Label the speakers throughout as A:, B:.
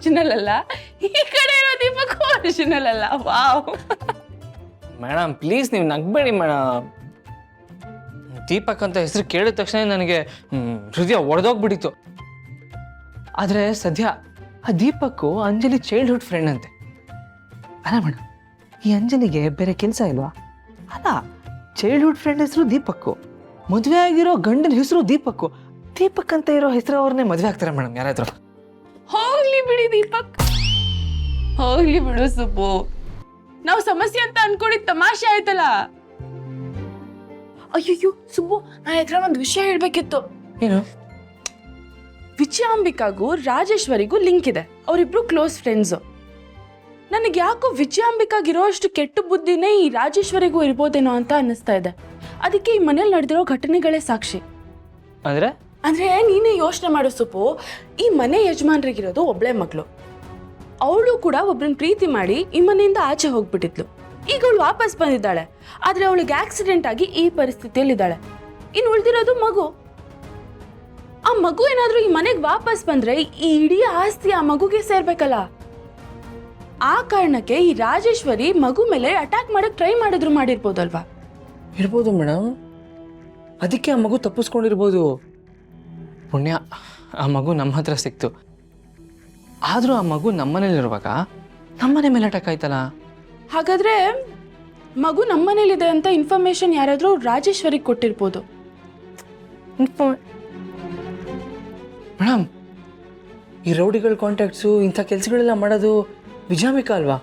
A: Original ಅಲ್ಲ, ಈ ಕಡೆ ಇರೋ ದೀಪಕ್ ಒರಿಜಿನಲ್ ಅಲ್ಲ. ವಾವ್
B: ಮೇಡಮ್ ಪ್ಲೀಸ್ ನೀವು ನಗ್ಬೇಡಿ ಮೇಡಮ್. ದೀಪಕ್ ಅಂತ ಹೆಸರು ಕೇಳಿದ ತಕ್ಷಣ ನನಗೆ ಹೃದಯ ಒಡೆದೋಗ್ಬಿಟ್ಟಿತ್ತು. ಆದರೆ ಸದ್ಯ ಆ ದೀಪಕ್ಕು ಅಂಜಲಿ ಚೈಲ್ಡ್ಹುಡ್ ಫ್ರೆಂಡ್ ಅಂತೆ. ಅಲ್ಲ ಮೇಡಮ್, ಈ ಅಂಜಲಿಗೆ ಬೇರೆ ಕೆಲಸ ಇಲ್ವಾ? ಅಲ್ಲ, ಚೈಲ್ಡ್ಹುಡ್ ಫ್ರೆಂಡ್ ಹೆಸರು ದೀಪಕ್ಕು, ಮದುವೆ ಆಗಿರೋ ಗಂಡನ ಹೆಸರು ದೀಪಕ್ಕು. ದೀಪಕ್ ಅಂತ ಇರೋ ಹೆಸರು ಅವ್ರನ್ನೇ ಮದುವೆ ಆಗ್ತಾರೆ ಮೇಡಮ್ ಯಾರಾದ್ರೂ.
A: ಹೋಗ್ಲಿ ಬಿಡಿ ದೀಪಕ್, ಹೋಗ್ಲಿ ಬಿಡು ಸುಬ್ಬು. ನಾವು ಸಮಸ್ಯೆ ಅಂತ ಅನ್ಕೊಂಡಿದ್ ತಮಾಷೆ ಆಯ್ತಲ್ಲ. ಅಯ್ಯೋ ಸುಬ್ಬು, ನಾ ಹತ್ರ ಒಂದು ವಿಷಯ ಹೇಳ್ಬೇಕಿತ್ತು.
B: ಏನು?
A: ವಿಜಯಾಂಬಿಕಾಗೂ ರಾಜೇಶ್ವರಿಗೂ ಲಿಂಕ್ ಇದೆ. ಅವರಿಬ್ರು ಕ್ಲೋಸ್ ಫ್ರೆಂಡ್ಸು. ನನಗೆ ಯಾಕೋ ವಿಜಯಾಂಬಿಕಾಗಿರೋ ಅಷ್ಟು ಕೆಟ್ಟ ಬುದ್ಧಿನೇ ಈ ರಾಜೇಶ್ವರಿಗೂ ಇರ್ಬೋದೇನೋ ಅಂತ ಅನ್ನಿಸ್ತಾ ಇದೆ. ಅದಕ್ಕೆ ಈ ಮನೇಲಿ ನಡೆದಿರೋ ಘಟನೆಗಳೇ ಸಾಕ್ಷಿ.
B: ಅಂದರೆ
A: ನೀನೇ ಯೋಚನೆ ಮಾಡೋ ಸುಪ್ಪು. ಈ ಮನೆ ಯಜಮಾನ್ರಿಗಿರೋದು ಒಬ್ಳೆ ಮಗಳು. ಅವಳು ಕೂಡ ಒಬ್ರನ್ನ ಪ್ರೀತಿ ಮಾಡಿ ಈ ಮನೆಯಿಂದ ಆಚೆ ಹೋಗ್ಬಿಟ್ಟಿದ್ಲು. ಈಗ ಅವಳು ವಾಪಸ್ ಬಂದಿದ್ದಾಳೆ. ಆದ್ರೆ ಅವಳಿಗೆ ಆಕ್ಸಿಡೆಂಟ್ ಆಗಿ ಈ ಪರಿಸ್ಥಿತಿಯಲ್ಲಿದ್ದಾಳೆ. ಇನ್ನು ಉಳಿದಿರೋದು ಮಗು. ಆ ಮಗು ಏನಾದ್ರೂ ಈ ಮನೆಗೆ ವಾಪಸ್ ಬಂದ್ರೆ ಈ ಇಡೀ ಆಸ್ತಿ ಆ ಮಗುಗೆ ಸೇರ್ಬೇಕಲ್ಲ. ಆ ಕಾರಣಕ್ಕೆ ಈ ರಾಜೇಶ್ವರಿ ಮಗು ಮೇಲೆ ಅಟ್ಯಾಕ್ ಮಾಡಕ್ ಟ್ರೈ ಮಾಡಿರ್ಬೋದಲ್ವಾ?
B: ಇರ್ಬೋದು ಮೇಡಮ್. ಅದಕ್ಕೆ ಆ ಮಗು ತಪ್ಪಿಸ್ಕೊಂಡಿರ್ಬೋದು. ಪುಣ್ಯ ಆ ಮಗು ನಮ್ಮ ಹತ್ರ ಸಿಕ್ತು. ಆದರೂ ಆ ಮಗು ನಮ್ಮನೇಲಿರುವಾಗ ನಮ್ಮನೆ ಮೇಲೆ ಅಟ್ಯಾಕ್ ಆಯ್ತಲ್ಲ.
A: ಹಾಗಾದ್ರೆ ಮಗು ನಮ್ಮನೇಲಿದೆ ಅಂತ ಇನ್ಫಾರ್ಮೇಶನ್ ಯಾರಾದ್ರೂ ರಾಜೇಶ್ವರಿಗೆ ಕೊಟ್ಟಿರ್ಬೋದು.
B: ಮೇಡಮ್, ಈ ರೌಡಿಗಳ ಕಾಂಟ್ಯಾಕ್ಟ್ಸು ಇಂಥ ಕೆಲಸಗಳೆಲ್ಲ ಮಾಡೋದು ವಿಜಯಾಂಬಿಕಾ ಅಲ್ವಾ?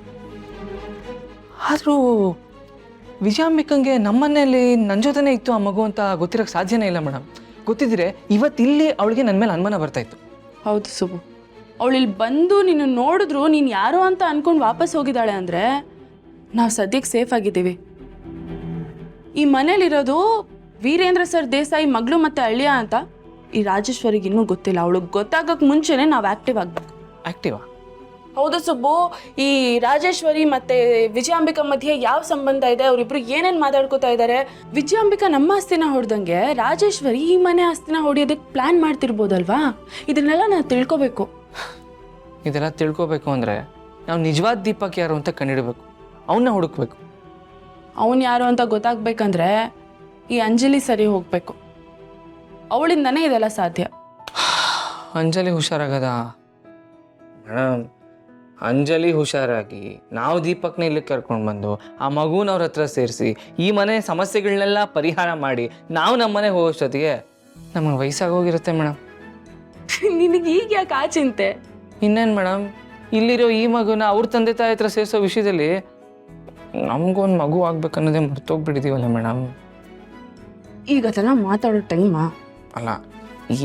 B: ಆದರೂ ವಿಜಯಾಂಬಿಕಂಗೆ ನಮ್ಮನೇಲಿ ನನ್ನ ಜೊತೆನೇ ಇತ್ತು ಆ ಮಗು ಅಂತ ಗೊತ್ತಿರೋಕ್ಕೆ ಸಾಧ್ಯನೇ ಇಲ್ಲ ಮೇಡಮ್. ಗೊತ್ತಿದ್ರೆ ಇವತ್ತಿಲ್ಲಿ ಅವಳಿಗೆ ನನ್ನ ಮೇಲೆ ಅನುಮಾನ ಬರ್ತಾಯಿತ್ತು.
A: ಹೌದು ಸುಬು, ಅವಳು ಇಲ್ಲಿ ಬಂದು ನಿನ್ನ ನೋಡಿದ್ರು ನೀನು ಯಾರೋ ಅಂತ ಅನ್ಕೊಂಡು ವಾಪಸ್ ಹೋಗಿದ್ದಾಳೆ ಅಂದರೆ ನಾವು ಸದ್ಯಕ್ಕೆ ಸೇಫ್ ಆಗಿದ್ದೀವಿ. ಈ ಮನೇಲಿರೋದು ವೀರೇಂದ್ರ ಸರ್ ದೇಸಾಯಿ ಮಗಳು ಮತ್ತು ಅಳಿಯ ಅಂತ ಈ ರಾಜೇಶ್ವರಿಗೆ ಇನ್ನೂ ಗೊತ್ತಿಲ್ಲ. ಅವಳಿಗೆ ಗೊತ್ತಾಗಕ್ಕೆ ಮುಂಚೆನೇ ನಾವು ಆ್ಯಕ್ಟಿವ್ ಆಗಬೇಕು.
B: ಆ್ಯಕ್ಟಿವಾ?
A: ಹೌದು ಸುಬ್ಬು. ಈ ರಾಜೇಶ್ವರಿ ಮತ್ತೆ ವಿಜಯಾಂಬಿಕಾ ಮಧ್ಯೆ ಯಾವ ಸಂಬಂಧ ಇದೆ, ಅವರಿಬ್ರು ಏನೇನು ಮಾತಾಡ್ಕೋತಾ ಇದ್ದಾರೆ? ವಿಜಯಾಂಬಿಕಾ ನಮ್ಮ ಆಸ್ತಿನ ಹೊಡೆದಂಗೆ ರಾಜೇಶ್ವರಿ ಈ ಮನೆ ಆಸ್ತಿನ ಹೊಡೆಯೋದಕ್ಕೆ ಪ್ಲಾನ್ ಮಾಡ್ತಿರ್ಬೋದಲ್ವಾ? ಇದನ್ನೆಲ್ಲ ನಾವು ತಿಳ್ಕೊಬೇಕು.
B: ಇದೆಲ್ಲ ತಿಳ್ಕೊಬೇಕು ಅಂದರೆ ನಾವು ನಿಜವಾದ ದೀಪಕ್ ಯಾರು ಅಂತ ಕಂಡುಹಿಡಬೇಕು, ಅವನ್ನ ಹುಡುಕ್ಬೇಕು.
A: ಅವನು ಯಾರು ಅಂತ ಗೊತ್ತಾಗ್ಬೇಕಂದ್ರೆ ಈ ಅಂಜಲಿ ಸರಿ ಹೋಗ್ಬೇಕು. ಅವಳಿಂದನೇ ಇದೆಲ್ಲ ಸಾಧ್ಯ.
B: ಅಂಜಲಿ ಹುಷಾರಾಗದ ಮೇಡಮ್? ಅಂಜಲಿ ಹುಷಾರಾಗಿ ನಾವು ದೀಪಕ್ನ ಇಲ್ಲಿ ಕರ್ಕೊಂಡು ಬಂದು ಆ ಮಗುನ ಅವ್ರ ಹತ್ರ ಸೇರಿಸಿ ಈ ಮನೆ ಸಮಸ್ಯೆಗಳನ್ನೆಲ್ಲ ಪರಿಹಾರ ಮಾಡಿ ನಾವು ನಮ್ಮ ಮನೆಗೆ ಹೋಗೋಷ್ಟೊತ್ತಿಗೆ ನಮಗೆ ವಯಸ್ಸಾಗೋಗಿರುತ್ತೆ ಮೇಡಮ್.
A: ನಿನಗೆ ಈಗ ಯಾಕೆ ಆ ಚಿಂತೆ?
B: ಇನ್ನೇನು ಮೇಡಮ್, ಇಲ್ಲಿರೋ ಈ ಮಗುನ ಅವ್ರ ತಂದೆ ತಾಯಿ ಹತ್ರ ಸೇರಿಸೋ ವಿಷಯದಲ್ಲಿ ನಮಗೊಂದು ಮಗು ಆಗ್ಬೇಕನ್ನೋದೇ ಮರ್ತೋಗ್ಬಿಟ್ಟಿದ್ದೀವಲ್ಲ ಮೇಡಮ್.
A: ಈಗ ಅದೆಲ್ಲ ಮಾತಾಡೋ ಟೈಮಾ?
B: ಅಲ್ಲ,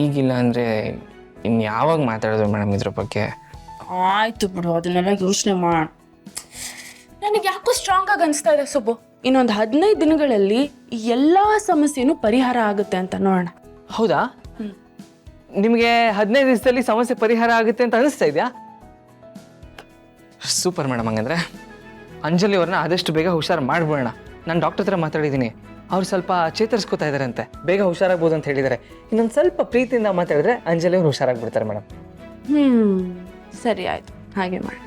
B: ಈಗಿಲ್ಲ ಅಂದರೆ ಇನ್ನು ಯಾವಾಗ ಮಾತಾಡೋದು ಮೇಡಮ್ ಇದ್ರ ಬಗ್ಗೆ?
A: ಆಯ್ತು ಬಿಡು, ಅದನ್ನೆಲ್ಲ ಯೋಚನೆ ಮಾಡಿ. ನನಗೆ ಯಾಕೋ ಸ್ಟ್ರಾಂಗ್ ಆಗಿ ಅನಿಸ್ತಾ ಇದೆ ಸುಬ್ಬು. ಇನ್ನೊಂದು 15 ದಿನಗಳಲ್ಲಿ ಎಲ್ಲ ಸಮಸ್ಯೆನೂ ಪರಿಹಾರ ಆಗುತ್ತೆ ಅಂತ ನೋಡೋಣ.
B: ಹೌದಾ? ನಿಮಗೆ 15 ದಿವಸದಲ್ಲಿ ಸಮಸ್ಯೆ ಪರಿಹಾರ ಆಗುತ್ತೆ ಅಂತ ಅನಿಸ್ತಾ ಇದೆಯಾ? Super madam. ಹಂಗಂದ್ರೆ ಅಂಜಲಿ ಅವ್ರನ್ನ ಆದಷ್ಟು ಬೇಗ ಹುಷಾರು ಮಾಡ್ಬೋಣ. ನಾನು ಡಾಕ್ಟರ್ ಹತ್ರ ಮಾತಾಡಿದ್ದೀನಿ. ಅವ್ರು ಸ್ವಲ್ಪ ಚೇತರಿಸ್ಕೋತಾ ಇದ್ದಾರಂತೆ, ಬೇಗ ಹುಷಾರಾಗ್ಬೋದು ಅಂತ ಹೇಳಿದ್ದಾರೆ. ಇನ್ನೊಂದು ಸ್ವಲ್ಪ ಪ್ರೀತಿಯಿಂದ ಮಾತಾಡಿದ್ರೆ ಅಂಜಲಿ ಅವ್ರು ಹುಷಾರಾಗ್ಬಿಡ್ತಾರೆ ಮೇಡಮ್.
A: ಸರಿ ಆಯ್ತು, ಹಾಗೆ ಮಾಡಿ.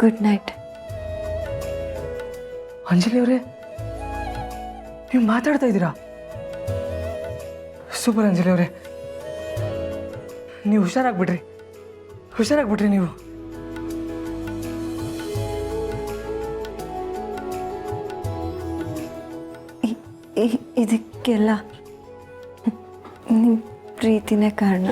C: Good night.
B: ಅಂಜಲಿ ಅವರೇ, ನೀವು ಮಾತಾಡ್ತಾ ಇದ್ದೀರಾ? ಸೂಪರ್ ಅಂಜಲಿ ಅವರೇ, ನೀವು ಹುಷಾರಾಗ್ಬಿಟ್ರಿ ನೀವು.
C: ಇದಕ್ಕೆಲ್ಲ ನಿಮ್ಮ ಪ್ರೀತಿನೇ ಕಾರಣ.